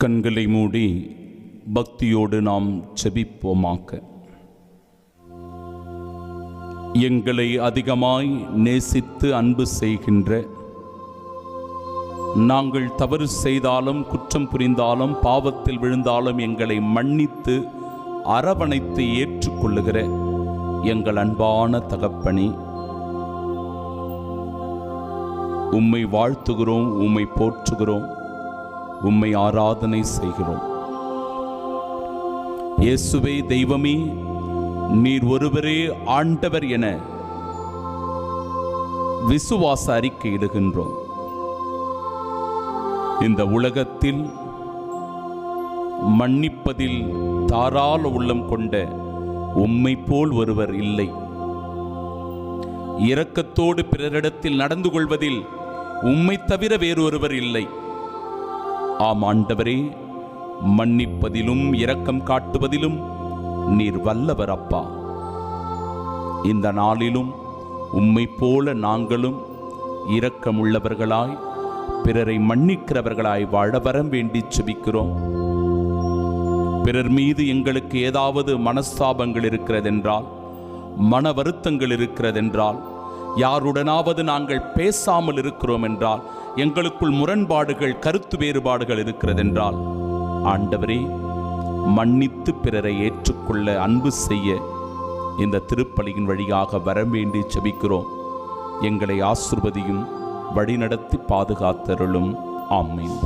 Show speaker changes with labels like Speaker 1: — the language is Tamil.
Speaker 1: கண்களை மூடி பக்தியோடு நாம் ஜெபிப்போமாக. எங்களை அதிகமாய் நேசித்து அன்பு செய்கின்ற, நாங்கள் தவறு செய்தாலும் குற்றம் புரிந்தாலும் பாவத்தில் விழுந்தாலும் எங்களை மன்னித்து அரவணைத்து ஏற்றுக்கொள்ளுகிற எங்கள் அன்பான தகப்பனே, உம்மை வாழ்த்துகிறோம், உம்மை போற்றுகிறோம், உம்மை ஆராதனை செய்கிறோம். இயேசுவே தெய்வமே, நீர் ஒருவரே ஆண்டவர் என விசுவாச அறிக்கையிடுகின்றோம். இந்த உலகத்தில் மன்னிப்பதில் தாராள உள்ளம் கொண்ட உம்மை போல் ஒருவர் இல்லை. இரக்கத்தோடு பிறரிடத்தில் நடந்து கொள்வதில் உம்மை தவிர வேறொருவர் இல்லை. ஆம் ஆண்டவரே, மன்னிப்பதிலும் இரக்கம் காட்டுவதிலும் நீர் வல்லவர் அப்பா. இந்த நாளிலும் உம்மை போல நாங்களும் இரக்கமுள்ளவர்களாய் பிறரை மன்னிக்கிறவர்களாய் வாழ வரம் வேண்டி செபிக்கிறோம். பிறர் மீது எங்களுக்கு ஏதாவது மனஸ்தாபங்கள் இருக்கிறதென்றால், மன வருத்தங்கள் இருக்கிறதென்றால், யாருடனாவது நாங்கள் பேசாமல் இருக்கிறோம் என்றால், எங்களுக்குள் முரண்பாடுகள் கருத்து வேறுபாடுகள் இருக்கிறதென்றால், ஆண்டவரே மன்னித்து பிறரை ஏற்றுக்கொள்ள அன்பு செய்ய இந்த திருப்பலியின் வழியாக வர வேண்டி செபிக்கிறோம். எங்களை ஆசீர்வதியும், வழிநடத்தி பாதுகாத்தருளும். ஆமென்.